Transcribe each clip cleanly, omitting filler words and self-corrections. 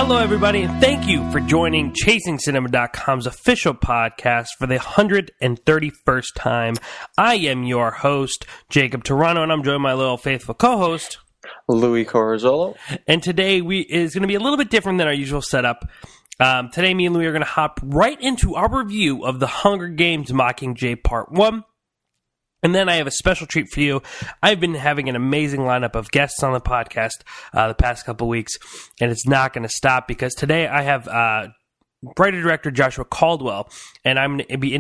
Hello, everybody, and thank you for joining ChasingCinema.com's official podcast for the 131st time. I am your host, Jacob Toronto, and I'm joined by my little faithful co-host, Louis Corazzolo. And today is going to be a little bit different than our usual setup. Today, me and Louis are going to hop right into our review of The Hunger Games Mockingjay Part 1. And then I have a special treat for you. I've been having an amazing lineup of guests on the podcast the past couple weeks, and it's not going to stop because today I have writer-director Joshua Caldwell, and I'm going to be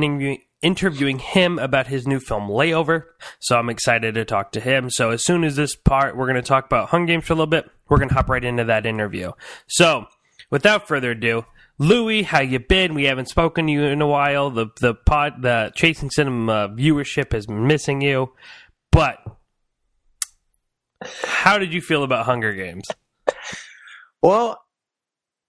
interviewing him about his new film, LAYOVER, so I'm excited to talk to him. So as soon as this part, we're going to talk about Hunger Games for a little bit, we're going to hop right into that interview. So, without further ado, Louis, how you been? We haven't spoken to you in a while. The Chasing Cinema viewership has been missing you. But how did you feel about Hunger Games? Well,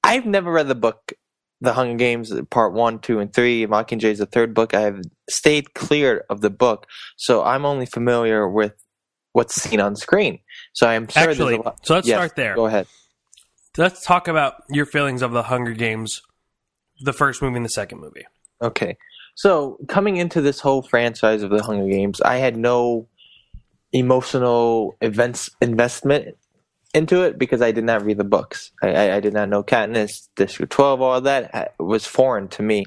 I've never read the book, The Hunger Games Part 1, 2, and 3. Mockingjay is the third book. I have stayed clear of the book, so I'm only familiar with what's seen on screen. So I'm sure there's a lot. So let's start there. Go ahead. Let's talk about your feelings of The Hunger Games, the first movie and the second movie. Okay. So, coming into this whole franchise of The Hunger Games, I had no emotional investment into it because I did not read the books. I did not know Katniss, District 12, all that was foreign to me.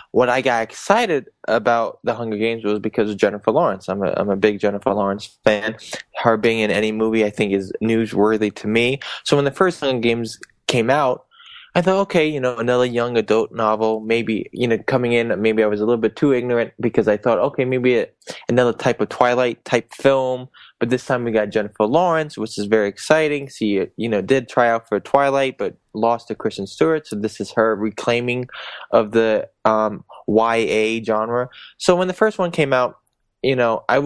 What I got excited about The Hunger Games was because of Jennifer Lawrence. I'm a big Jennifer Lawrence fan. Her being in any movie I think is newsworthy to me. So when the first Hunger Games came out, I thought, okay, another young adult novel, maybe, coming in, maybe I was a little bit too ignorant because I thought, okay, maybe another type of Twilight type film, but this time we got Jennifer Lawrence, which is very exciting. She, did try out for Twilight, but lost to Kristen Stewart, so this is her reclaiming of the YA genre. So when the first one came out, I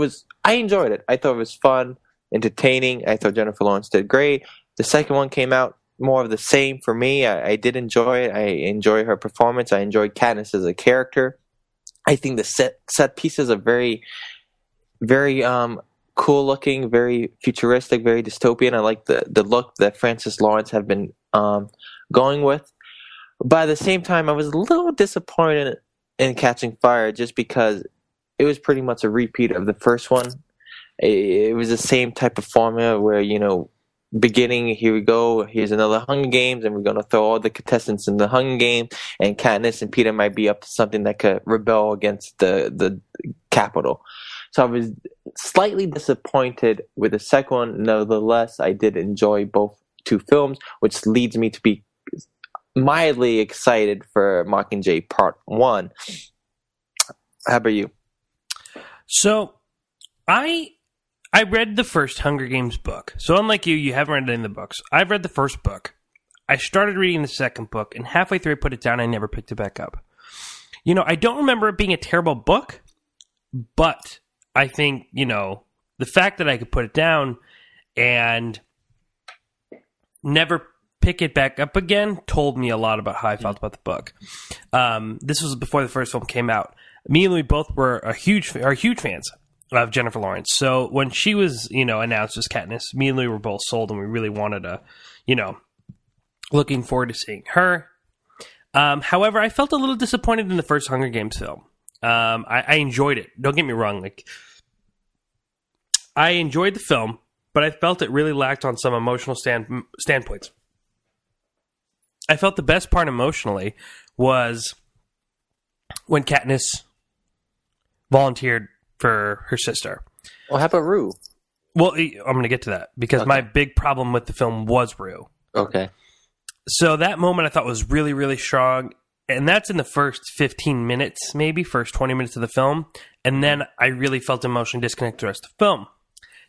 enjoyed it. I thought it was fun, entertaining. I thought Jennifer Lawrence did great. The second one came out, more of the same for me. I did enjoy it. I enjoy her performance. I enjoyed Katniss as a character. I think the set pieces are very, very cool looking, very futuristic, very dystopian. I like the look that Francis Lawrence have been going with. But at the same time, I was a little disappointed in Catching Fire just because it was pretty much a repeat of the first one. It was the same type of formula where, beginning, here we go, here's another Hunger Games, and we're going to throw all the contestants in the Hunger Game, and Katniss and Peter might be up to something that could rebel against the Capitol. So I was slightly disappointed with the second one. Nevertheless, I did enjoy both two films, which leads me to be mildly excited for Mockingjay Part 1. How about you? So, I read the first Hunger Games book. So unlike you haven't read any of the books. I've read the first book. I started reading the second book, and halfway through I put it down. I never picked it back up. I don't remember it being a terrible book, but I think, the fact that I could put it down and never pick it back up again told me a lot about how I felt about the book. This was before the first film came out. Me and Louis both are huge fans of Jennifer Lawrence. So when she was, announced as Katniss, me and Louis were both sold, and we really wanted to, looking forward to seeing her. However, I felt a little disappointed in the first Hunger Games film. I enjoyed it. Don't get me wrong. I enjoyed the film, but I felt it really lacked on some emotional standpoints. I felt the best part emotionally was when Katniss volunteered for her sister. Well, how about Rue? Well, I'm going to get to that because my big problem with the film was Rue. Okay. So that moment I thought was really, really strong. And that's in the first 15 minutes, maybe, first 20 minutes of the film. And then I really felt emotionally disconnected the rest of the film.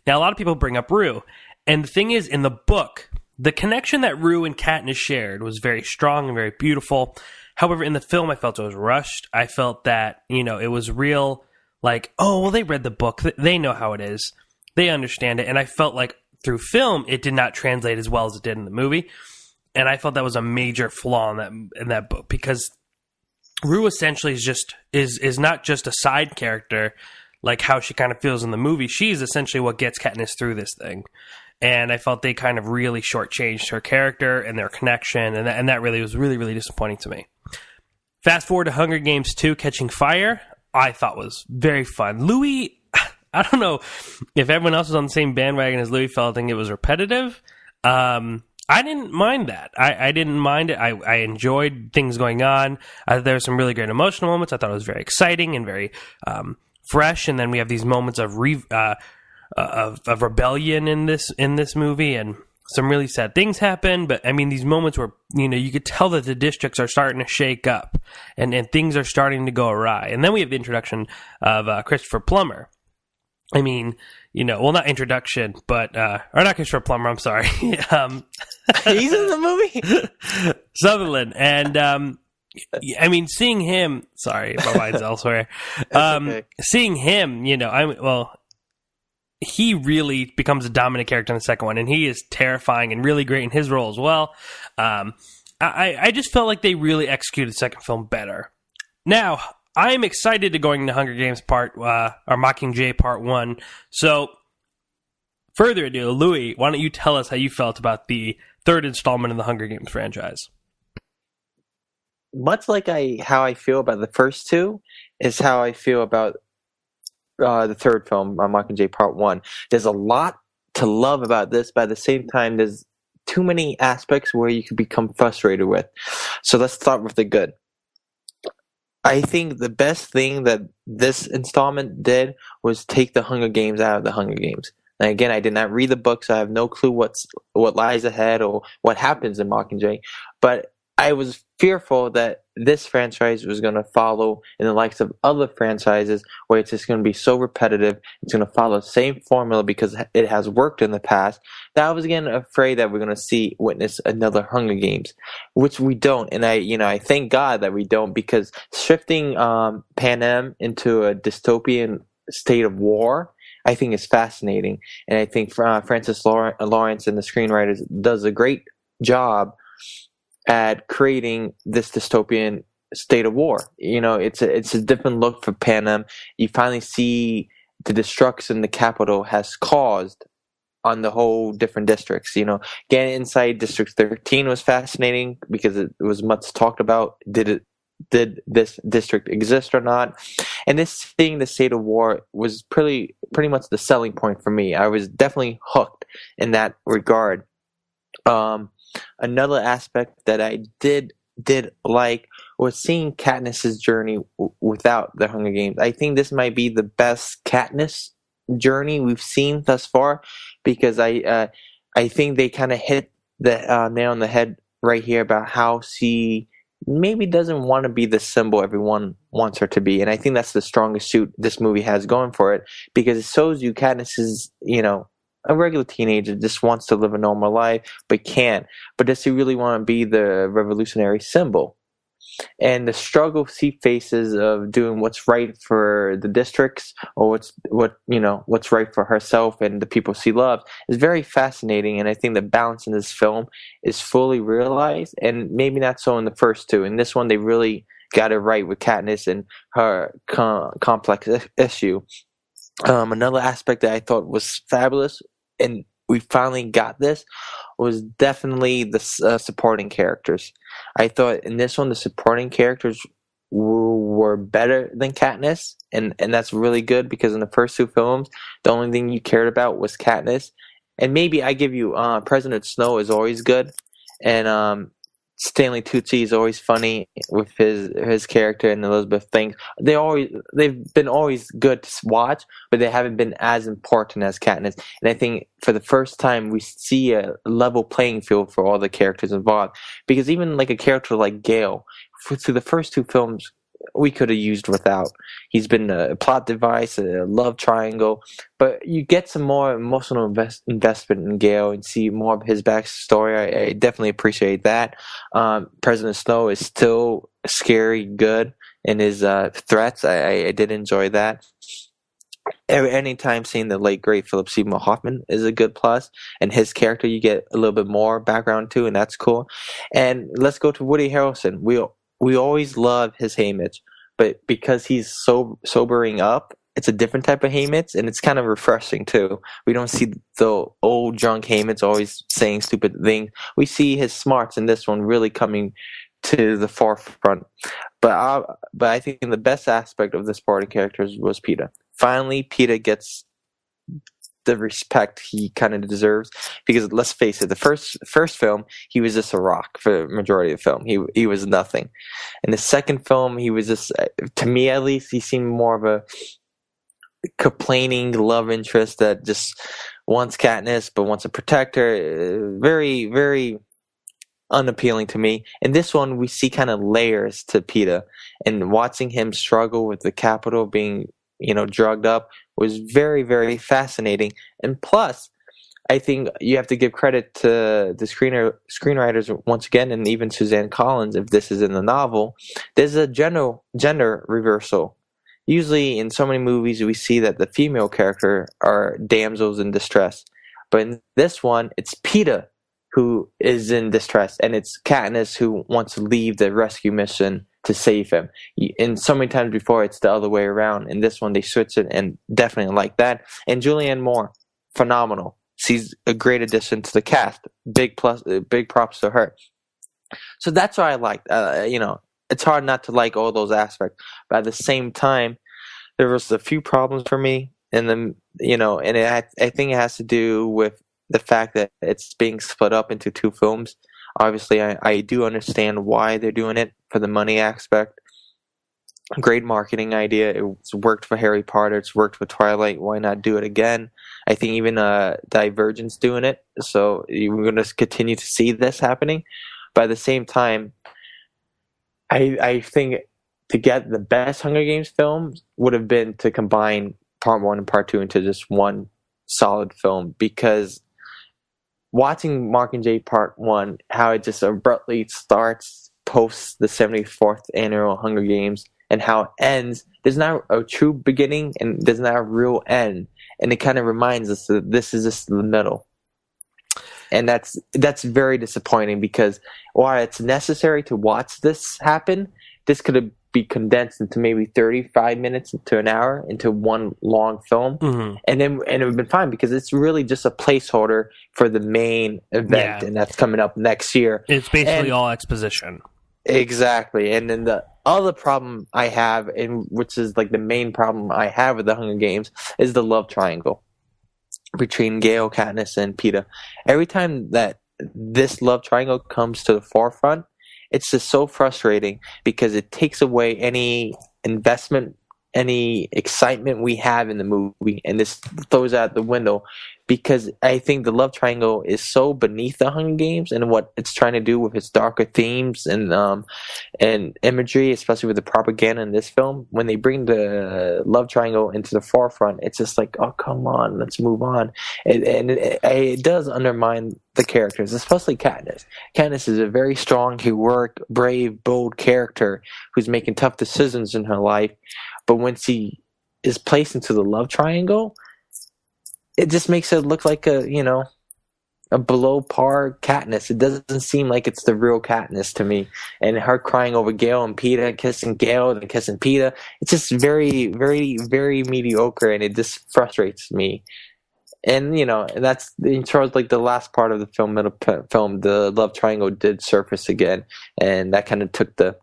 Now, a lot of people bring up Rue. And the thing is, in the book, the connection that Rue and Katniss shared was very strong and very beautiful. However, in the film, I felt it was rushed. I felt that, it was real... they read the book. They know how it is. They understand it. And I felt like through film, it did not translate as well as it did in the movie. And I felt that was a major flaw in that book because Rue essentially is not just a side character like how she kind of feels in the movie. She's essentially what gets Katniss through this thing. and I felt they kind of really shortchanged her character and their connection, and that really was really, really disappointing to me. Fast forward to Hunger Games 2, Catching Fire, I thought was very fun. Louis, I don't know if everyone else was on the same bandwagon as Louis felt. I think it was repetitive. I didn't mind that. I didn't mind it. I enjoyed things going on. There were some really great emotional moments. I thought it was very exciting and very fresh. And then we have these moments of rebellion in this movie, and some really sad things happen. But I mean, these moments where you could tell that the districts are starting to shake up, and things are starting to go awry. And then we have the introduction of Christopher Plummer. I mean, well, not introduction, but or not Christopher Plummer. I'm sorry. He's in the movie. Sutherland, and I mean, seeing him. Sorry, my mind's elsewhere. Okay. Seeing him, he really becomes a dominant character in the second one, and he is terrifying and really great in his role as well. I just felt like they really executed the second film better. Now, I'm excited to going into Hunger Games or Mockingjay Part 1. So, further ado, Louis, why don't you tell us how you felt about the third installment in the Hunger Games franchise? Much like how I feel about the first two is how I feel about the third film, Mockingjay Part 1. There's a lot to love about this, but at the same time, there's too many aspects where you could become frustrated with. So let's start with the good. I think the best thing that this installment did was take the Hunger Games out of the Hunger Games. And again, I did not read the book, so I have no clue what lies ahead or what happens in Mockingjay. But I was fearful that this franchise was going to follow in the likes of other franchises where it's just going to be so repetitive. It's going to follow the same formula because it has worked in the past. That I was again afraid that we're going to witness another Hunger Games, which we don't. And I thank God that we don't, because shifting Panem into a dystopian state of war, I think is fascinating. And I think Francis Lawrence and the screenwriters does a great job at creating this dystopian state of war. It's a different look for Panem. You finally see the destruction the capital has caused on the whole different districts. Getting inside District 13 was fascinating because it was much talked about. Did this district exist or not? And this seeing the state of war was pretty much the selling point for me. I was definitely hooked in that regard. Another aspect that I did like was seeing Katniss's journey without the Hunger Games. I think this might be the best Katniss journey we've seen thus far, because I think they kind of hit the nail on the head right here about how she maybe doesn't want to be the symbol everyone wants her to be. And I think that's the strongest suit this movie has going for it, because it shows you Katniss is, a regular teenager, just wants to live a normal life, but can't. But does he really want to be the revolutionary symbol? And the struggle she faces of doing what's right for the districts, or what's right for herself and the people she loves, is very fascinating. And I think the balance in this film is fully realized, and maybe not so in the first two. In this one, they really got it right with Katniss and her complex issue. Another aspect that I thought was fabulous, and we finally got this, was definitely the supporting characters. I thought in this one the supporting characters were better than Katniss, and that's really good, because in the first two films the only thing you cared about was Katniss. And maybe I give you President Snow is always good, and Stanley Tucci is always funny with his character, and Elizabeth Banks. They've been always good to watch, but they haven't been as important as Katniss. And I think for the first time we see a level playing field for all the characters involved, because even like a character like Gale, through the first two films, we could have used without. He's been a plot device, a love triangle, but you get some more emotional investment in Gale and see more of his backstory. I definitely appreciate that. President Snow is still scary good in his threats. I did enjoy that. Anytime seeing the late great Philip Seymour Hoffman is a good plus, and his character you get a little bit more background to, and that's cool. And let's go to Woody Harrelson. We always love his Haymitch, but because he's sobering up it's a different type of Haymitz, and it's kind of refreshing too. We don't see the old drunk Haymitz always saying stupid things. We see his smarts in this one really coming to the forefront. But I think the best aspect of the supporting characters was Peter. Finally, Peter gets the respect he kind of deserves, because let's face it, the first film he was just a rock for the majority of the film. He was nothing. In the second film, he was just, to me at least, he seemed more of a complaining love interest that just wants Katniss but wants to protect her. Very, very unappealing to me. In this one, we see kind of layers to Peter, and watching him struggle with the Capitol being, drugged up was very, very fascinating. And plus, I think you have to give credit to the screenwriters once again, and even Suzanne Collins, if this is in the novel. There's a gender reversal. Usually in so many movies we see that the female character are damsels in distress. But in this one, it's Peeta who is in distress, and it's Katniss who wants to leave the rescue mission to save him. And so many times before, it's the other way around. In this one, they switch it, and definitely like that. And Julianne Moore, phenomenal. She's a great addition to the cast. Big props to her. So that's what I liked. It's hard not to like all those aspects, but at the same time, there was a few problems for me, and then I think it has to do with the fact that it's being split up into two films. Obviously, I do understand why they're doing it, for the money aspect. Great marketing idea. It's worked for Harry Potter. It's worked for Twilight. Why not do it again? I think even Divergent's doing it. So we're going to continue to see this happening. But at the same time, I think to get the best Hunger Games film would have been to combine Part 1 and Part 2 into just one solid film, because watching Mockingjay Part 1, how it just abruptly starts post the 74th annual Hunger Games, and how it ends, there's not a true beginning and there's not a real end. And it kind of reminds us that this is just the middle. And that's very disappointing, because while it's necessary to watch this happen, this could be condensed into maybe 35 minutes to an hour into one long film. Mm-hmm. And it would have been fine, because it's really just a placeholder for the main event, and that's coming up next year. It's basically all exposition. Exactly. And then the other problem I have, and which is like the main problem I have with the Hunger Games, is the love triangle between Gale, Katniss, and Peeta. Every time that this love triangle comes to the forefront, it's just so frustrating, because it takes away any investment, any excitement we have in the movie, and this throws out the window, because I think the love triangle is so beneath the Hunger Games and what it's trying to do with its darker themes and imagery, especially with the propaganda in this film. When they bring the love triangle into the forefront, it's just like, oh, come on, let's move on. It does undermine the characters, especially Katniss. Katniss is a very strong, heroic, brave, bold character who's making tough decisions in her life. But when she is placed into the love triangle, it just makes it look like a below par Katniss. It doesn't seem like it's the real Katniss to me. And her crying over Gale and Peeta, kissing Gale and kissing Peeta, it's just very, very, very mediocre, and it just frustrates me. And that's in charge. Like the last part of the film, the love triangle did surface again, and that kind of took the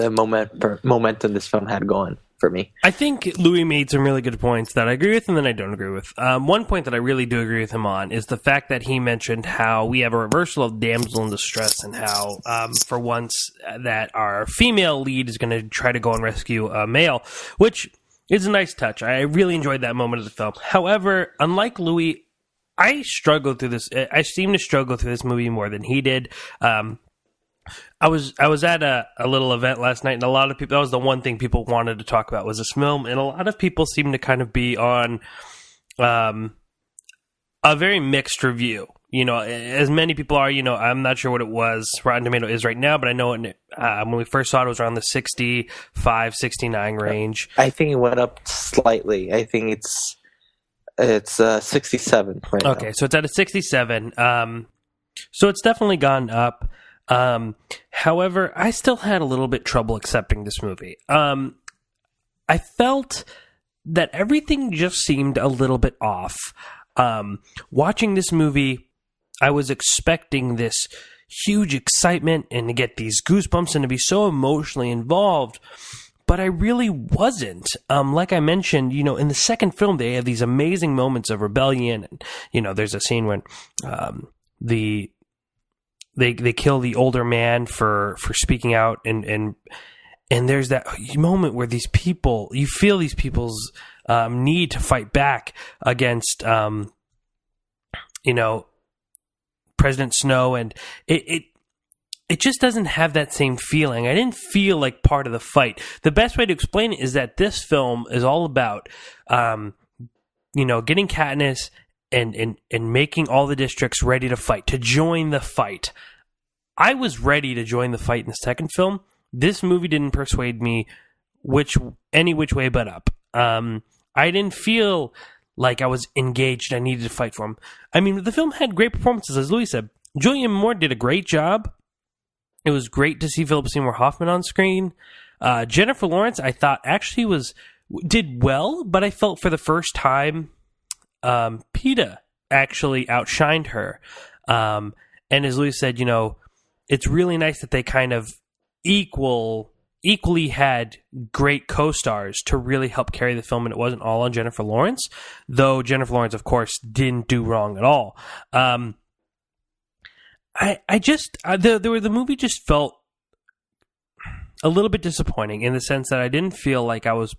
momentum this film had going for me. I think Louis made some really good points that I agree with and then I don't agree with. One point that I really do agree with him on is the fact that he mentioned how we have a reversal of damsel in distress, and how for once that our female lead is going to try to go and rescue a male, which is a nice touch. I really enjoyed that moment of the film. However, unlike Louis, I struggled through this. I seem to struggle through this movie more than he did. I was at a little event last night, and a lot of people, that was the one thing people wanted to talk about, was this film, and a lot of people seem to kind of be on a very mixed review. As many people are, I'm not sure what it was, Rotten Tomato is right now, but I know when we first saw it was around the 65, 69 range. I think it went up slightly. I think it's 67 right now. Okay, so it's at a 67. So it's definitely gone up. However, I still had a little bit trouble accepting this movie. I felt that everything just seemed a little bit off. Watching this movie, I was expecting this huge excitement and to get these goosebumps and to be so emotionally involved, but I really wasn't. Like I mentioned, in the second film, they have these amazing moments of rebellion, and there's a scene when they kill the older man for speaking out, and there's that moment where these people, you feel these people's need to fight back against President Snow, and it just doesn't have that same feeling. I didn't feel like part of the fight. The best way to explain it is that this film is all about, getting Katniss and making all the districts ready to fight, to join the fight. I was ready to join the fight in the second film. This movie didn't persuade me any which way but up. I didn't feel like I was engaged. I needed to fight for him. I mean, the film had great performances, as Louis said. Julianne Moore did a great job. It was great to see Philip Seymour Hoffman on screen. Jennifer Lawrence, I thought, actually did well, but I felt for the first time Peeta actually outshined her. And as Louis said, it's really nice that they kind of equally had great co-stars to really help carry the film, and it wasn't all on Jennifer Lawrence, though Jennifer Lawrence, of course, didn't do wrong at all. The movie just felt a little bit disappointing in the sense that I didn't feel like I was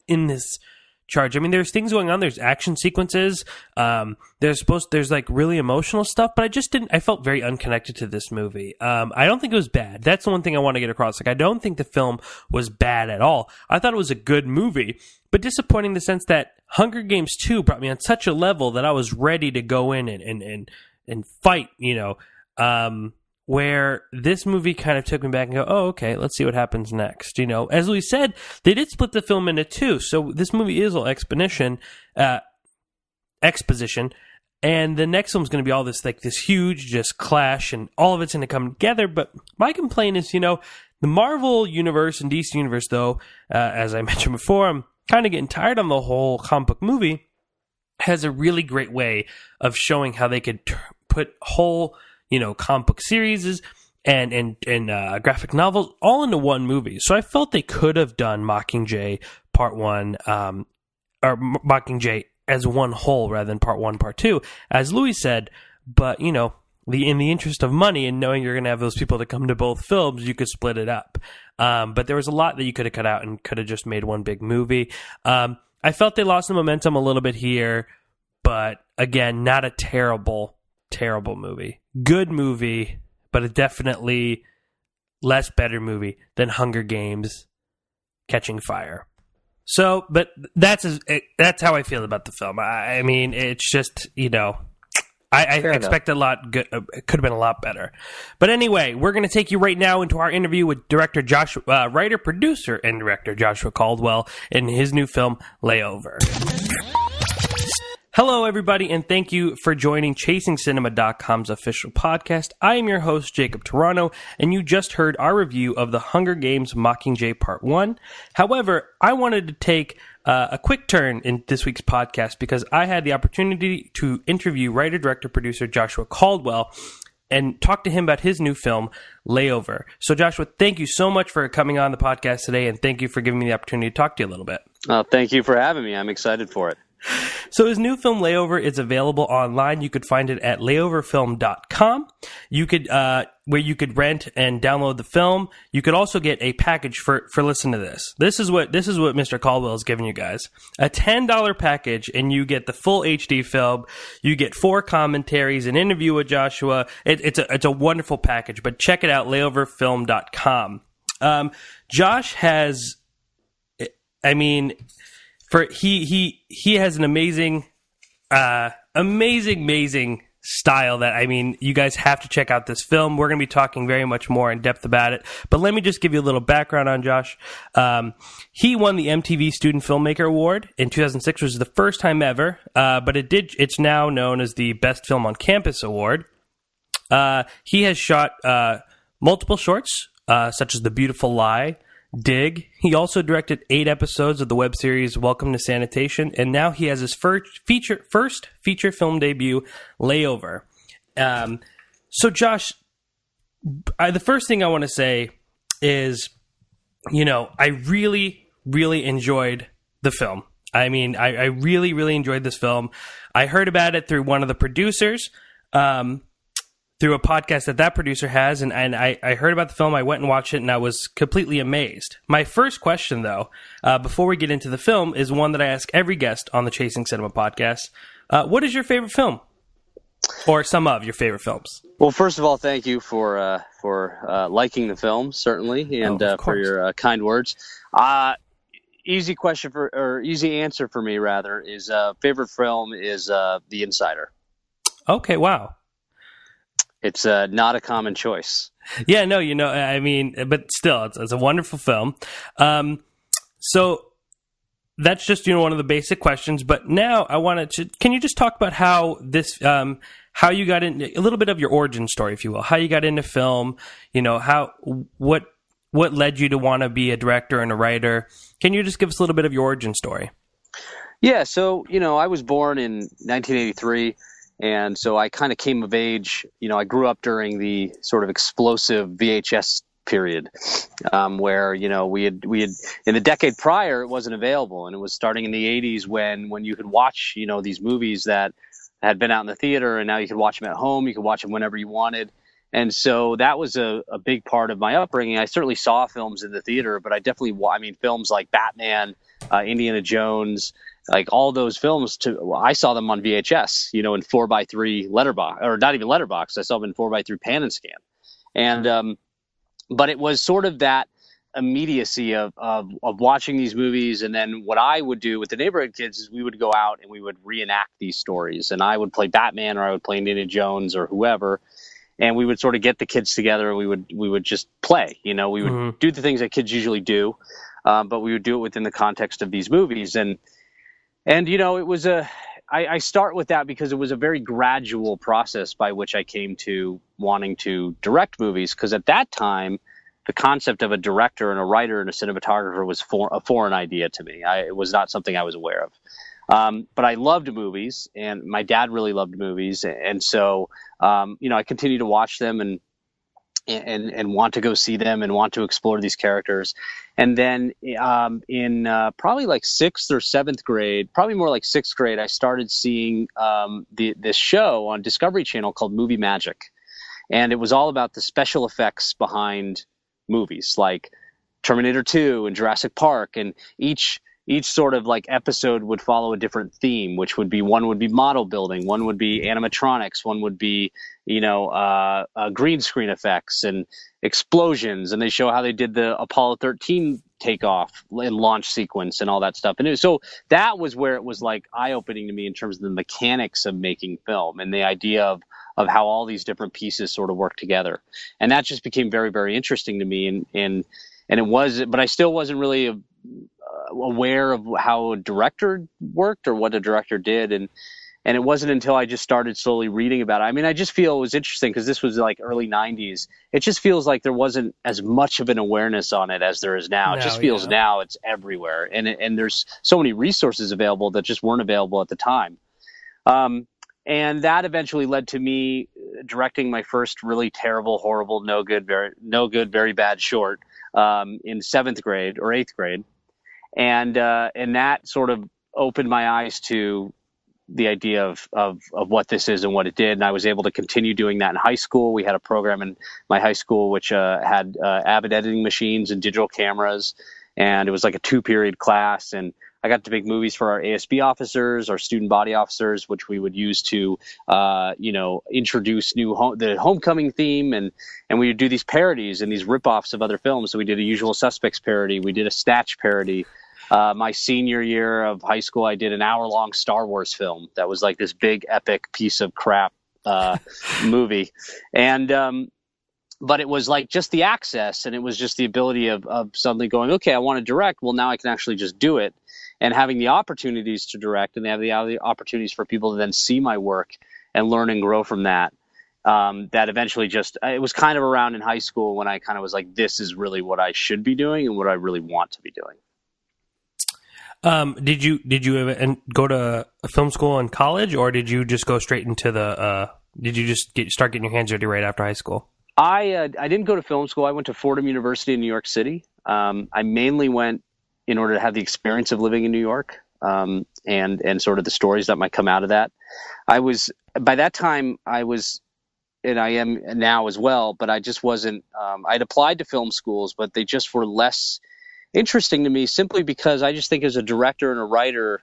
in this charge. I mean, there's things going on. There's action sequences. There's like really emotional stuff, but I felt very unconnected to this movie. I don't think it was bad. That's the one thing I want to get across. Like, I don't think the film was bad at all. I thought it was a good movie, but disappointing in the sense that Hunger Games 2 brought me on such a level that I was ready to go in and fight, where this movie kind of took me back and go, oh, okay, let's see what happens next. As we said, they did split the film into two, so this movie is all exposition, and the next film's going to be all this huge just clash, and all of it's going to come together. But my complaint is, the Marvel universe and DC universe, though, as I mentioned before, I'm kind of getting tired on the whole comic book movie, has a really great way of showing how they could put whole comic book series and graphic novels all into one movie. So I felt they could have done Mockingjay Part 1, or Mockingjay as one whole rather than Part 1, Part 2, as Louis said. But, in the interest of money and knowing you're going to have those people to come to both films, you could split it up. But there was a lot that you could have cut out and could have just made one big movie. I felt they lost the momentum a little bit here, but again, not a terrible movie. Good movie, but a definitely less better movie than Hunger Games Catching Fire. So, but that's how I feel about the film. I mean, it's just, I expect a lot good. It could have been a lot better. But anyway, we're going to take you right now into our interview with writer, producer, and director Joshua Caldwell in his new film, Layover. Hello, everybody, and thank you for joining ChasingCinema.com's official podcast. I am your host, Jacob Toronto, and you just heard our review of The Hunger Games Mockingjay Part 1. However, I wanted to take a quick turn in this week's podcast because I had the opportunity to interview writer, director, producer Joshua Caldwell and talk to him about his new film, Layover. So, Joshua, thank you so much for coming on the podcast today, and thank you for giving me the opportunity to talk to you a little bit. Thank you for having me. I'm excited for it. So his new film, Layover, is available online. You could find it at layoverfilm.com. You could, where you could rent and download the film. You could also get a package for listen to this. This is what Mr. Caldwell is giving you guys. A $10 package, and you get the full HD film. You get 4 commentaries, an interview with Joshua. It's a wonderful package, but check it out, layoverfilm.com. Josh has, he has an amazing style that, you guys have to check out this film. We're going to be talking very much more in depth about it. But let me just give you a little background on Josh. He won the MTV Student Filmmaker Award in 2006, which was the first time ever. But it's now known as the Best Film on Campus Award. He has shot multiple shorts, such as The Beautiful Lie, Dig. He also directed 8 episodes of the web series Welcome to Sanitation, and now he has his first feature film debut, Layover. So, Josh, the first thing I want to say is, I really, really enjoyed the film. I mean, I really, really enjoyed this film. I heard about it through one of the producers, through a podcast that producer has, and I heard about the film, I went and watched it, and I was completely amazed. My first question, though, before we get into the film, is one that I ask every guest on the Chasing Cinema podcast. What is your favorite film? Or some of your favorite films? Well, first of all, thank you for liking the film, certainly, and for your kind words. Easy answer for me, rather, is favorite film is The Insider. Okay, wow. It's not a common choice. Yeah, no, I mean, but still, it's a wonderful film. So that's just, one of the basic questions. But now I wanted to, can you just talk about how this, how you got in, a little bit of your origin story, if you will, how you got into film, what led you to want to be a director and a writer? Can you just give us a little bit of your origin story? Yeah, so, I was born in 1983. And so I kind of came of age, I grew up during the sort of explosive VHS period, where, we had in the decade prior, it wasn't available. And it was starting in the 80s when you could watch, these movies that had been out in the theater, and now you could watch them at home. You could watch them whenever you wanted. And so that was a big part of my upbringing. I certainly saw films in the theater, but I definitely, films like Batman, Indiana Jones, like all those films, I saw them on VHS, in 4x3 letterbox, or not even letterbox. I saw them in 4x3 pan and scan. And, but it was sort of that immediacy of watching these movies. And then what I would do with the neighborhood kids is we would go out and we would reenact these stories, and I would play Batman, or I would play Indiana Jones, or whoever. And we would sort of get the kids together, and we would just play, we would do the things that kids usually do. But we would do it within the context of these movies. And it was I start with that because it was a very gradual process by which I came to wanting to direct movies. Because at that time, the concept of a director and a writer and a cinematographer was a foreign idea to me. It was not something I was aware of. But I loved movies, and my dad really loved movies. And so, I continued to watch them and want to go see them and want to explore these characters. And then in probably like 6th or 7th grade, probably more like 6th grade, I started seeing this show on Discovery Channel called Movie Magic. And it was all about the special effects behind movies like Terminator 2 and Jurassic Park. And each sort of like episode would follow a different theme, which would be, one would be model building, one would be animatronics, one would be, green screen effects and explosions. And they show how they did the Apollo 13 takeoff and launch sequence and all that stuff. And so that was where it was like eye-opening to me in terms of the mechanics of making film and the idea of how all these different pieces sort of work together. And that just became very, very interesting to me. And it was, but I still wasn't really aware of how a director worked or what a director did. And it wasn't until I just started slowly reading about it. I mean, I just feel it was interesting because this was like early 90s. It just feels like there wasn't as much of an awareness on it as there is now. It just feels now it's everywhere. And there's so many resources available that just weren't available at the time. And that eventually led to me directing my first really terrible, horrible, no good, very bad short in 7th grade or 8th grade. And that sort of opened my eyes to the idea of what this is and what it did. And I was able to continue doing that in high school. We had a program in my high school which had Avid editing machines and digital cameras. And it was like a 2-period class. And I got to make movies for our ASB officers, our student body officers, which we would use to, introduce the homecoming theme. And we would do these parodies and these ripoffs of other films. So we did a Usual Suspects parody. We did a Snatch parody. My senior year of high school, I did an hour-long Star Wars film that was like this big epic piece of crap movie. And but it was like just the access, and it was just the ability of suddenly going, okay, I want to direct. Well, now I can actually just do it. And having the opportunities to direct, and they have the opportunities for people to then see my work and learn and grow from that. that eventually it was kind of around in high school when I kind of was like, this is really what I should be doing and what I really want to be doing. Did you ever go to a film school in college, or did you just go straight into did you just start getting your hands dirty right after high school? I didn't go to film school. I went to Fordham University in New York City. I mainly went in order to have the experience of living in New York, and sort of the stories that might come out of that. By that time, and I am now as well, but I just wasn't, I'd applied to film schools, but they just were less interesting to me, simply because I just think as a director and a writer,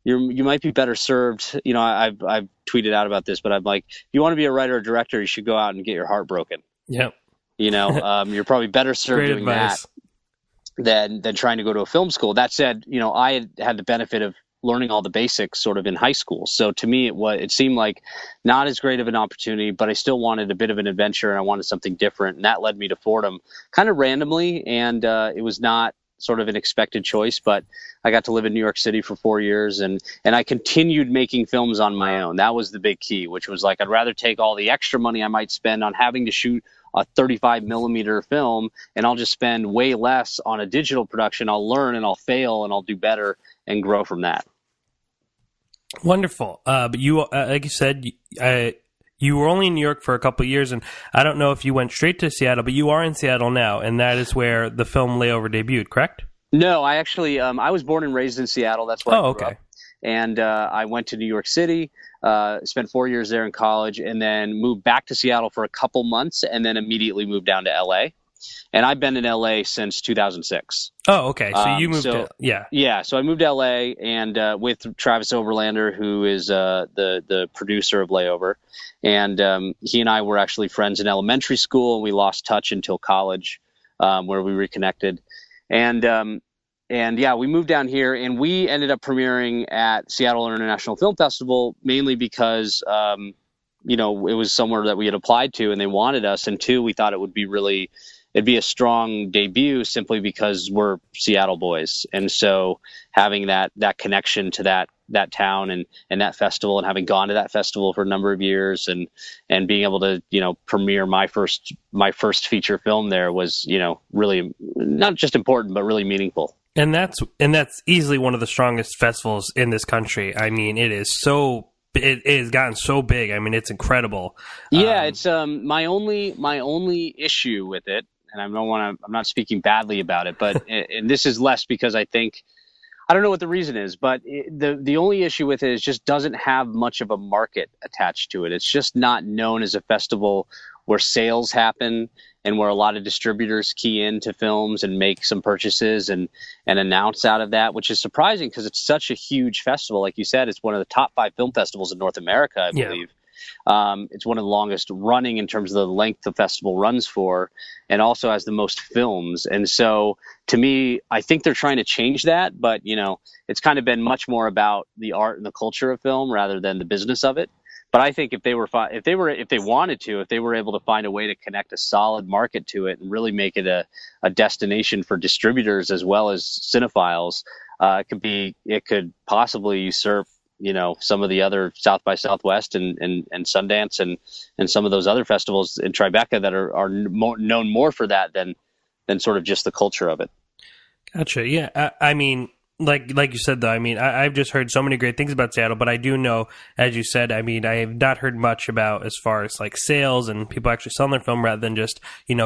you might be better served. I've tweeted out about this, but I'm like, if you want to be a writer or director, you should go out and get your heart broken. Yep. You're probably better served doing advice. that than trying to go to a film school. That said, I had the benefit of learning all the basics sort of in high school. So to me, it seemed like not as great of an opportunity, but I still wanted a bit of an adventure and I wanted something different. And that led me to Fordham kind of randomly. And it was not sort of an expected choice, but I got to live in New York City for 4 years, and I continued making films on my own. That was the big key, which was like, I'd rather take all the extra money I might spend on having to shoot a 35 millimeter film, and I'll just spend way less on a digital production. I'll learn and I'll fail and I'll do better and grow from that. Wonderful. But you, like you said, you were only in New York for a couple of years, and I don't know if you went straight to Seattle, but you are in Seattle now, and that is where the film Layover debuted, correct? No, I actually, I was born and raised in Seattle. That's where I grew okay. up. And I went to New York City, spent 4 years there in college, and then moved back to Seattle for a couple months, and then immediately moved down to LA. And I've been in LA since 2006. Oh, okay. So you moved Yeah, so I moved to LA and with Travis Overlander, who is the producer of Layover. And he and I were actually friends in elementary school, and we lost touch until college, where we reconnected. And yeah, we moved down here, and we ended up premiering at Seattle International Film Festival, mainly because it was somewhere that we had applied to and they wanted us. And two, we thought it'd be a strong debut simply because we're Seattle boys. And so having that connection to that town and that festival, and having gone to that festival for a number of years and being able to, premiere my first feature film there was, really not just important, but really meaningful. And that's easily one of the strongest festivals in this country. I mean, it has gotten so big. I mean, it's incredible. Yeah, it's my only issue with it, and I'm not speaking badly about it, but and this is less because I don't know what the reason is, but the only issue with it is just doesn't have much of a market attached to it. It's just not known as a festival where sales happen and where a lot of distributors key into films and make some purchases and announce out of that, which is surprising because it's such a huge festival. Like you said, it's one of the top 5 film festivals in North America, I believe. It's one of the longest running in terms of the length the festival runs for, and also has the most films. And so to me, I think they're trying to change that, but it's kind of been much more about the art and the culture of film rather than the business of it. But I think if they were able to find a way to connect a solid market to it and really make it a destination for distributors as well as cinephiles, it could possibly usurp some of the other South by Southwest and Sundance and some of those other festivals in Tribeca that are known more for that than sort of just the culture of it. Gotcha. Yeah. I mean, like you said, though, I mean, I've just heard so many great things about Seattle, but I do know, as you said, I mean, I have not heard much about as far as like sales and people actually selling their film rather than just,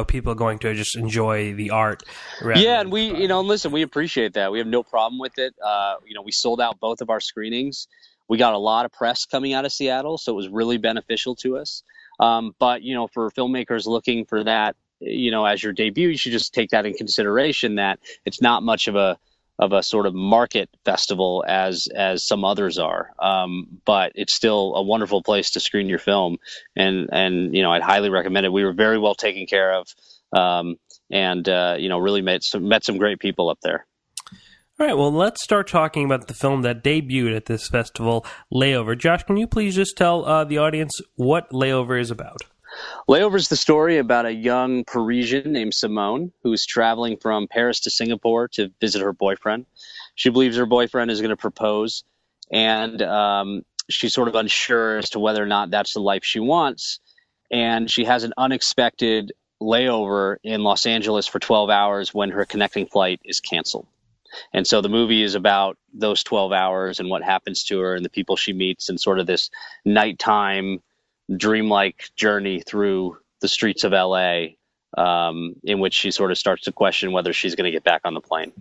people going to just enjoy the art. Yeah. And listen, we appreciate that. We have no problem with it. We sold out both of our screenings. We got a lot of press coming out of Seattle, so it was really beneficial to us. But, for filmmakers looking for that, as your debut, you should just take that in consideration, that it's not much of a sort of market festival as some others are. But it's still a wonderful place to screen your film. And I'd highly recommend it. We were very well taken care of, and really met some great people up there. All right, well, let's start talking about the film that debuted at this festival, Layover. Josh, can you please just tell the audience what Layover is about? Layover is the story about a young Parisian named Simone who is traveling from Paris to Singapore to visit her boyfriend. She believes her boyfriend is going to propose, and she's sort of unsure as to whether or not that's the life she wants. and she has an unexpected layover in Los Angeles for 12 hours when her connecting flight is canceled. And so the movie is about those 12 hours and what happens to her and the people she meets and sort of this nighttime dreamlike journey through the streets of LA, in which she sort of starts to question whether she's going to get back on the plane.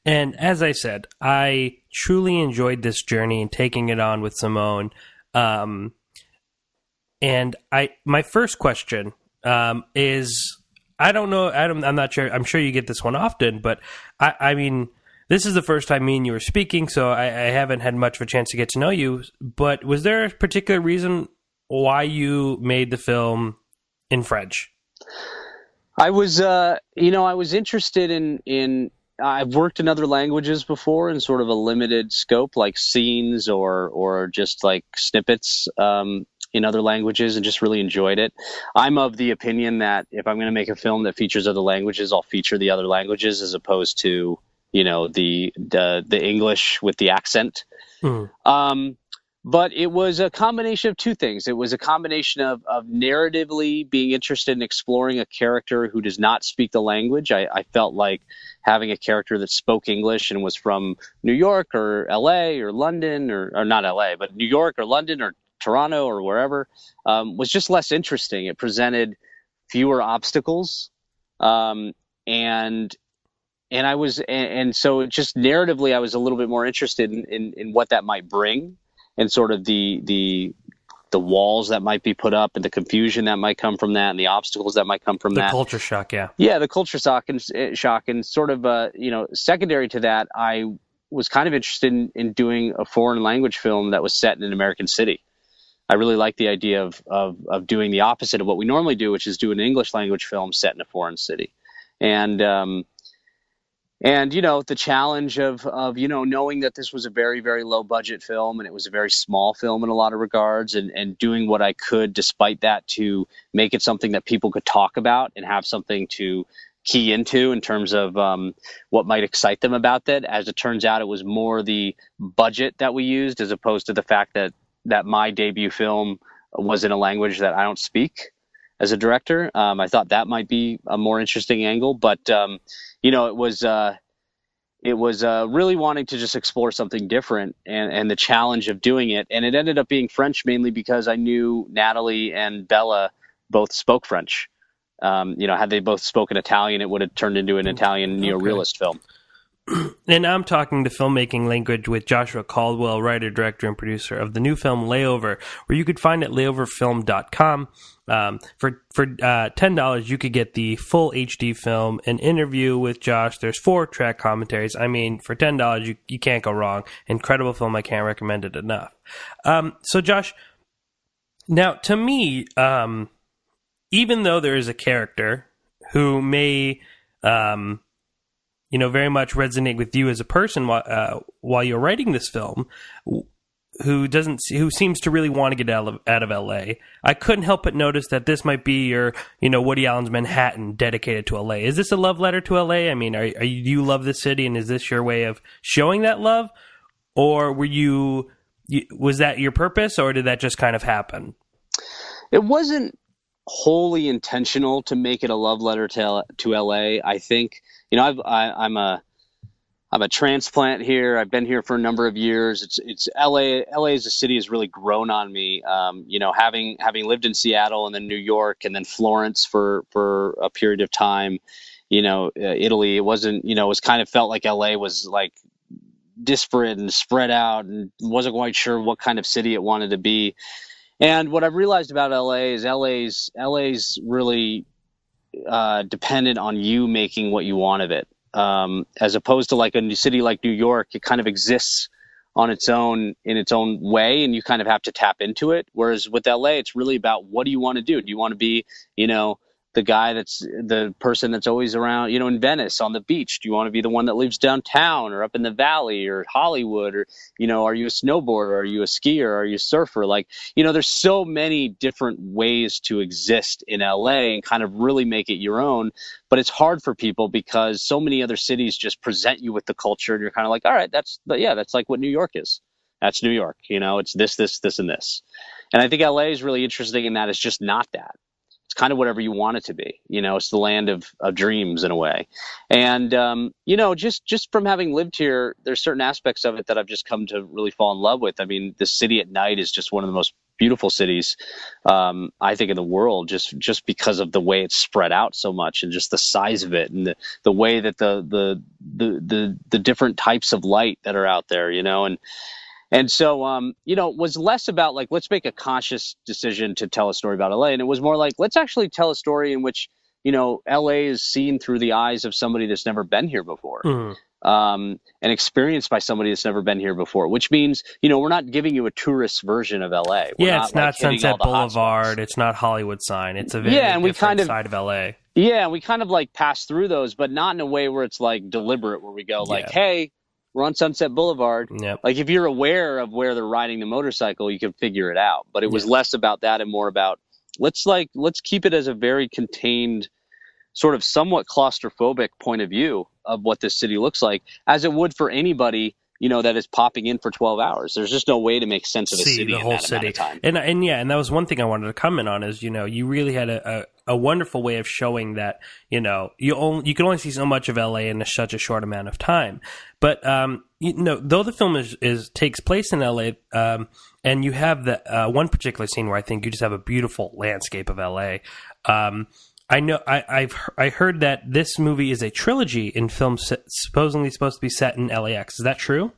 And as I said, I truly enjoyed this journey and taking it on with Simone. And my first question is, I don't know, Adam, I'm not sure. I'm sure you get this one often, but I mean, this is the first time me and you were speaking, so I haven't had much of a chance to get to know you. But was there a particular reason why you made the film in French? I was, I was interested in. I've worked in other languages before in sort of a limited scope, like scenes or just like snippets in other languages, and just really enjoyed it. I'm of the opinion that if I'm going to make a film that features other languages, I'll feature the other languages as opposed to, the English with the accent. But it was a combination of two things. It was a combination of narratively being interested in exploring a character who does not speak the language. I felt like having a character that spoke English and was from New York or LA or London or not LA, but New York or London or Toronto or wherever, was just less interesting. It presented fewer obstacles. So just narratively, I was a little bit more interested in what that might bring, and sort of the walls that might be put up and the confusion that might come from that and the obstacles that might come from that. The culture shock, yeah. Yeah, the culture shock and sort of, secondary to that, I was kind of interested in doing a foreign language film that was set in an American city. I really like the idea of doing the opposite of what we normally do, which is do an English language film set in a foreign city. And the challenge of knowing that this was a very, very low budget film and it was a very small film in a lot of regards, and doing what I could despite that to make it something that people could talk about and have something to key into in terms of what might excite them about that. As it turns out, it was more the budget that we used as opposed to the fact that my debut film was in a language that I don't speak as a director. I thought that might be a more interesting angle, but it was really wanting to just explore something different and the challenge of doing it. And it ended up being French mainly because I knew Natalie and Bella both spoke French. Had they both spoken Italian, it would have turned into an Italian neorealist film. And I'm talking the filmmaking language with Joshua Caldwell, writer, director, and producer of the new film Layover, where you could find at layoverfilm.com. For $10, you could get the full HD film, an interview with Josh. There's 4-track commentaries. I mean, for $10, you can't go wrong. Incredible film. I can't recommend it enough. So, Josh, now to me, even though there is a character who may very much resonate with you as a person while you're writing this film, who seems to really want to get out of LA. I couldn't help but notice that this might be your, Woody Allen's Manhattan dedicated to LA. Is this a love letter to LA? I mean, do you love the city, and is this your way of showing that love? Or was that your purpose, or did that just kind of happen? It wasn't wholly intentional to make it a love letter to LA. I think, I'm a transplant here. I've been here for a number of years. It's LA. LA as a city has really grown on me. Having lived in Seattle and then New York and then Florence for a period of time, Italy, it wasn't, it was kind of felt like LA was like disparate and spread out and wasn't quite sure what kind of city it wanted to be. And what I've realized about LA is LA's really dependent on you making what you want of it. As opposed to like a new city like New York, it kind of exists on its own in its own way, and you kind of have to tap into it. Whereas with LA, it's really about what do you want to do? Do you want to be, the guy that's the person that's always around, in Venice on the beach? Do you want to be the one that lives downtown or up in the valley or Hollywood? Or, are you a snowboarder? Are you a skier? Are you a surfer? Like, there's so many different ways to exist in LA and kind of really make it your own. But it's hard for people because so many other cities just present you with the culture, and you're kind of like, all right, that's like what New York is. That's New York. It's this, this, this, and this. And I think LA is really interesting in that it's just not that. It's kind of whatever you want it to be. It's the land of dreams in a way. And, just from having lived here, there's certain aspects of it that I've just come to really fall in love with. I mean, the city at night is just one of the most beautiful cities, I think, in the world, just because of the way it's spread out so much and just the size of it and the way that the different types of light that are out there, And so, it was less about like, let's make a conscious decision to tell a story about LA. And it was more like, let's actually tell a story in which, LA is seen through the eyes of somebody that's never been here before, and experienced by somebody that's never been here before, which means, we're not giving you a tourist version of LA. It's not Sunset Boulevard. It's not Hollywood sign. It's a very different side of LA. Yeah. And we kind of like pass through those, but not in a way where it's like deliberate, where we go like, hey, we're on Sunset Boulevard. Yep. Like if you're aware of where they're riding the motorcycle, you can figure it out. But it was less about that and more about let's keep it as a very contained, sort of somewhat claustrophobic point of view of what this city looks like, as it would for anybody, that is popping in for 12 hours. There's just no way to make sense of a city, the whole city. Amount of time. And that was one thing I wanted to comment on is, you really had a wonderful way of showing that, you can only see so much of LA in such a short amount of time. But, though the film takes place in LA, and you have the one particular scene where I think you just have a beautiful landscape of LA. I know I heard that this movie is a trilogy in films supposedly supposed to be set in LAX. Is that true?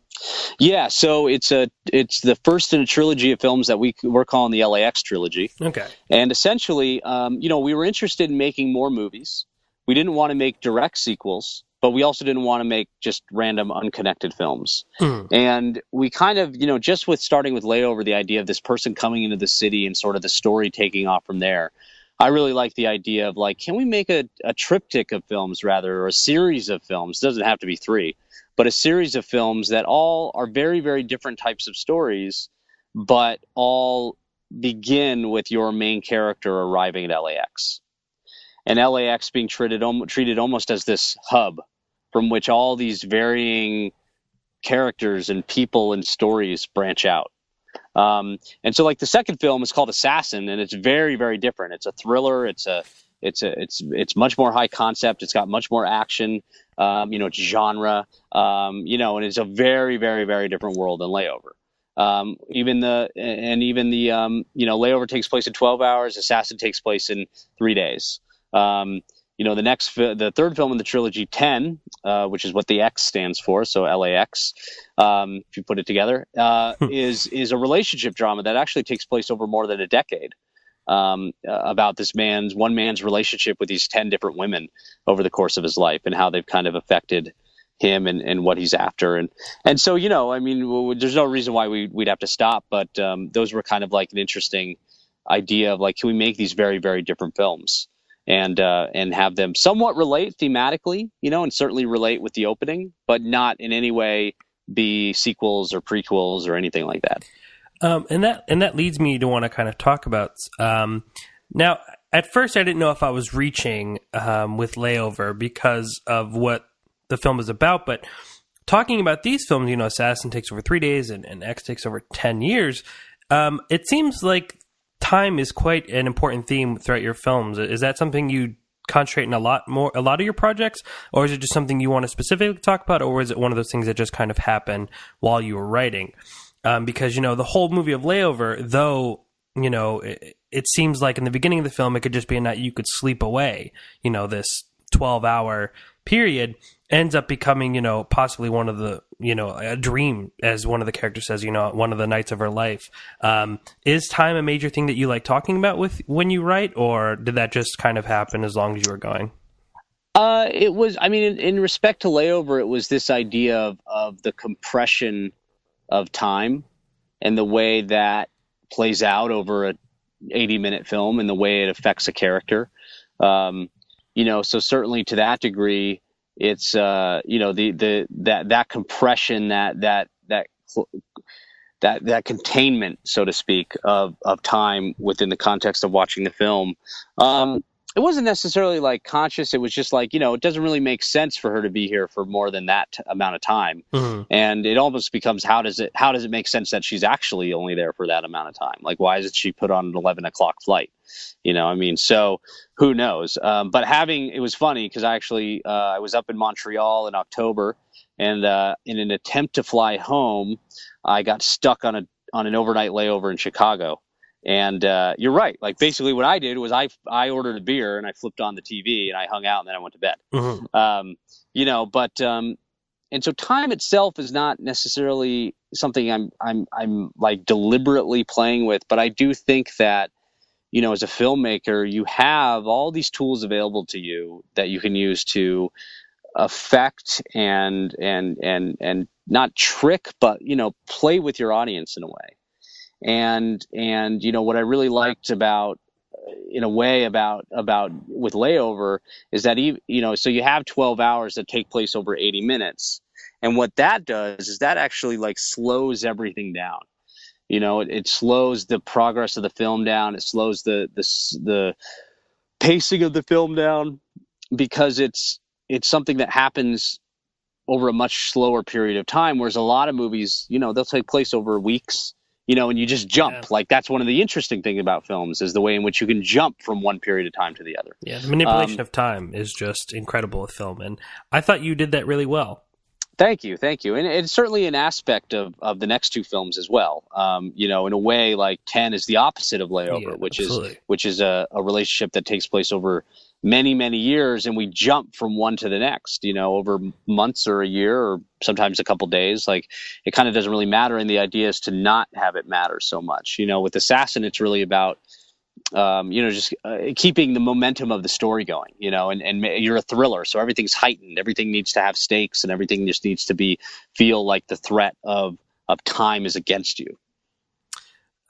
Yeah, so it's the first in a trilogy of films that we're calling the LAX trilogy. Okay. And essentially, we were interested in making more movies. We didn't want to make direct sequels, but we also didn't want to make just random unconnected films. And we kind of, just with starting with Layover, the idea of this person coming into the city and sort of the story taking off from there, I really like the idea of like, can we make a triptych of films rather, or a series of films? It doesn't have to be 3, but a series of films that all are very, very different types of stories, but all begin with your main character arriving at LAX. And LAX being treated almost as this hub from which all these varying characters and people and stories branch out. And so like the second film is called Assassin, and it's very, very different. It's a thriller. It's much more high concept. It's got much more action. It's genre, and it's a very, very, very different world than Layover. Even the Layover takes place in 12 hours. Assassin takes place in 3 days. The third film in the trilogy, 10, which is what the X stands for, so LAX, if you put it together, is a relationship drama that actually takes place over more than a decade, about one man's relationship with these 10 different women over the course of his life and how they've kind of affected him and what he's after. And so, there's no reason why we'd have to stop, but those were kind of like an interesting idea of like, can we make these very, very different films? And have them somewhat relate thematically, and certainly relate with the opening, but not in any way be sequels or prequels or anything like that. And that leads me to want to kind of talk about. Now, at first, I didn't know if I was reaching with Layover because of what the film is about, but talking about these films, Assassin takes over 3 days and X takes over 10 years. It seems like time is quite an important theme throughout your films. Is that something you concentrate in a lot of your projects, or is it just something you want to specifically talk about, or is it one of those things that just kind of happen while you were writing? Because, the whole movie of Layover, though, it seems like in the beginning of the film, it could just be a night you could sleep away, this 12-hour period ends up becoming, possibly one of the, a dream, as one of the characters says, one of the nights of her life. Is time a major thing that you like talking about when you write, or did that just kind of happen as long as you were going? It was, in respect to Layover, it was this idea of the compression of time and the way that plays out over a 80-minute film and the way it affects a character. So certainly to that degree, it's that compression, that containment, so to speak, of time within the context of watching the film. it wasn't necessarily like conscious. It was just like, it doesn't really make sense for her to be here for more than that amount of time. Mm-hmm. And it almost becomes, how does it make sense that she's actually only there for that amount of time? Like, why isn't she put on an 11 o'clock flight? So who knows? But it was funny because I was up in Montreal in October, and in an attempt to fly home, I got stuck on an overnight layover in Chicago. And you're right. Like, basically what I did was I ordered a beer and I flipped on the TV and I hung out and then I went to bed. Mm-hmm. And so time itself is not necessarily something I'm like deliberately playing with, but I do think that, as a filmmaker, you have all these tools available to you that you can use to affect and not trick, but, play with your audience in a way. And what I really liked about with Layover is that so you have 12 hours that take place over 80 minutes, and what that does is that actually like slows everything down. It slows the progress of the film down. It slows the pacing of the film down, because it's something that happens over a much slower period of time, whereas a lot of movies, they'll take place over weeks. And you just jump. Yeah. Like, that's one of the interesting things about films, is the way in which you can jump from one period of time to the other. Yeah, the manipulation of time is just incredible with film, and I thought you did that really well. Thank you. And it's certainly an aspect of the next two films as well. In a way, like 10 is the opposite of Layover, which is a relationship that takes place over many, many years, and we jump from one to the next, over months or a year or sometimes a couple days. Like, it kind of doesn't really matter, and the idea is to not have it matter so much. With Assassin, it's really about just keeping the momentum of the story going, and you're a thriller, so everything's heightened, everything needs to have stakes, and everything just needs to feel like the threat of time is against you.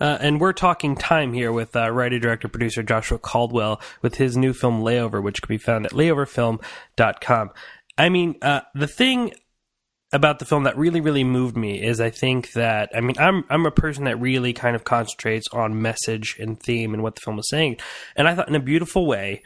And we're talking time here with writer, director, producer Joshua Caldwell with his new film Layover, which can be found at layoverfilm.com. I mean, the thing about the film that really, really moved me is I think that, I'm a person that really kind of concentrates on message and theme and what the film is saying. And I thought, in a beautiful way,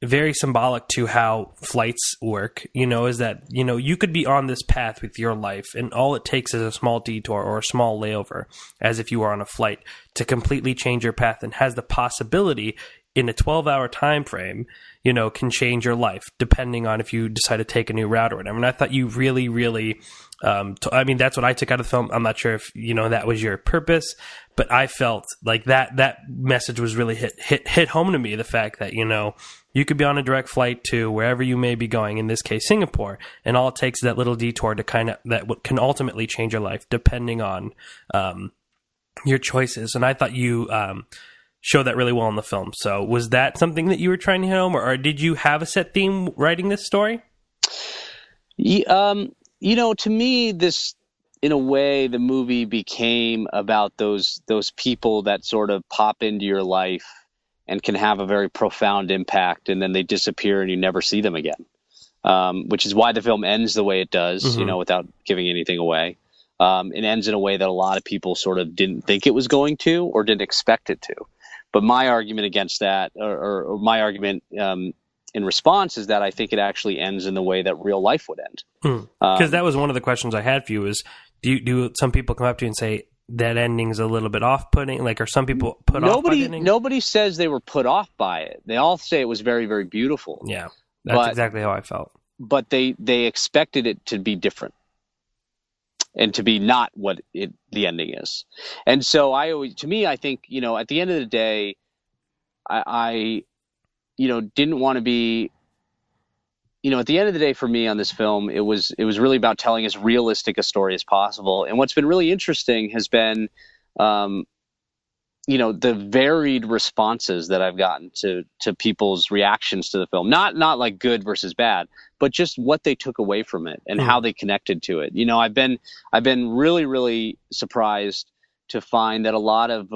very symbolic to how flights work, is that, you could be on this path with your life, and all it takes is a small detour or a small layover, as if you were on a flight, to completely change your path, and has the possibility in a 12-hour time frame, can change your life, depending on if you decide to take a new route or whatever. And I thought you really, really, that's what I took out of the film. I'm not sure if, that was your purpose, but I felt like that message was really hit home to me. The fact that, you could be on a direct flight to wherever you may be going, in this case, Singapore, and all it takes is that little detour to that can ultimately change your life, depending on your choices. And I thought you showed that really well in the film. So was that something that you were trying to hit home, or did you have a set theme writing this story? To me, this, in a way, the movie became about those people that sort of pop into your life and can have a very profound impact, and then they disappear and you never see them again. Which is why the film ends the way it does, Mm-hmm. Without giving anything away. It ends in a way that a lot of people sort of didn't think it was going to, or didn't expect it to. But my argument against that, or my argument in response, is that I think it actually ends in the way that real life would end. Because that was one of the questions I had for you, is do some people come up to you and say that ending's a little bit off-putting? Like, are some people put off by the ending? Nobody says they were put off by it. They all say it was very, very beautiful. Yeah, that's exactly how I felt. But they expected it to be different, and to be not what the ending is. And so I think, at the end of the day, I didn't want to be, at the end of the day, for me on this film, it was really about telling as realistic a story as possible. And what's been really interesting has been, the varied responses that I've gotten to people's reactions to the film. Not like good versus bad, but just what they took away from it and how they connected to it. I've been really, really surprised to find that a lot of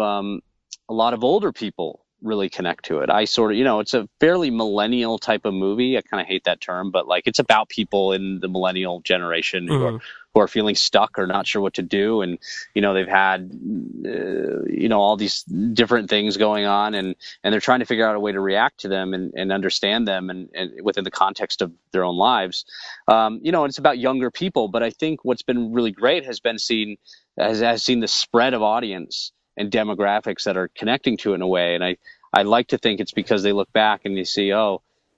older people really connect to it. I sort of, it's a fairly millennial type of movie. I kind of hate that term, but like, it's about people in the millennial generation who are feeling stuck or not sure what to do. And, they've had, all these different things going on, and they're trying to figure out a way to react to them and understand them and within the context of their own lives. And it's about younger people, but I think what's been really great has seen the spread of audience and demographics that are connecting to it in a way. And I like to think it's because they look back and you see,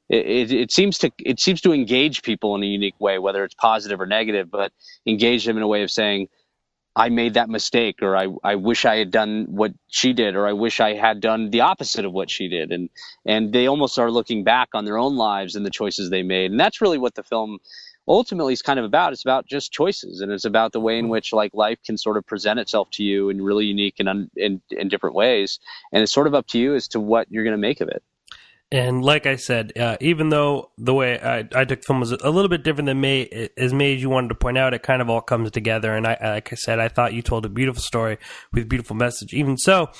it seems to engage people in a unique way, whether it's positive or negative, but engage them in a way of saying, I made that mistake, or I wish I had done what she did, or I wish I had done the opposite of what she did. And they almost are looking back on their own lives and the choices they made. And that's really what the film ultimately is kind of about. It's about just choices, and it's about the way in which like life can sort of present itself to you in really unique and in different ways. And it's sort of up to you as to what you're going to make of it. And like I said, even though the way I took the film was a little bit different than May, as you wanted to point out, it kind of all comes together. And like I said, I thought you told a beautiful story with a beautiful message. Even so,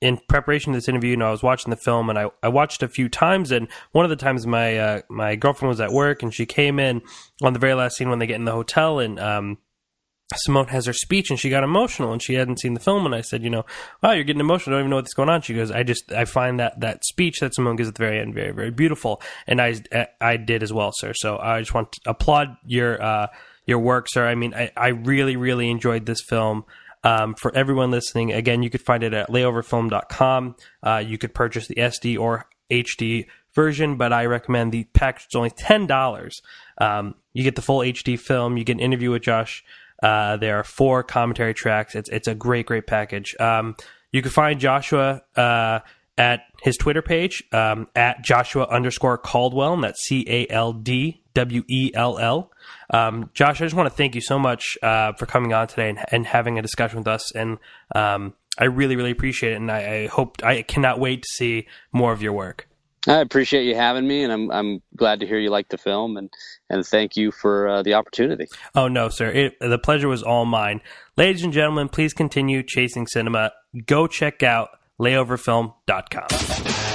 in preparation to this interview, I was watching the film, and I watched a few times. And one of the times my girlfriend was at work, and she came in on the very last scene when they get in the hotel, and Simone has her speech, and she got emotional, and she hadn't seen the film. And I said, wow, you're getting emotional. I don't even know what's going on. She goes, I find that speech that Simone gives at the very end very, very beautiful. And I did as well, sir. So I just want to applaud your work, sir. I mean, I really, really enjoyed this film. For everyone listening, again, you could find it at layoverfilm.com. You could purchase the SD or HD version, but I recommend the package. It's only $10. You get the full HD film. You get an interview with Josh. There are 4 commentary tracks. It's a great, great package. You can find Joshua at his Twitter page, at Joshua_Caldwell, and that's CALDWELL. Josh, I just want to thank you so much for coming on today and having a discussion with us. And I really, really appreciate it. And I cannot wait to see more of your work. I appreciate you having me, and I'm glad to hear you like the film, and thank you for the opportunity. Oh, no, sir. The pleasure was all mine. Ladies and gentlemen, please continue chasing cinema. Go check out layoverfilm.com.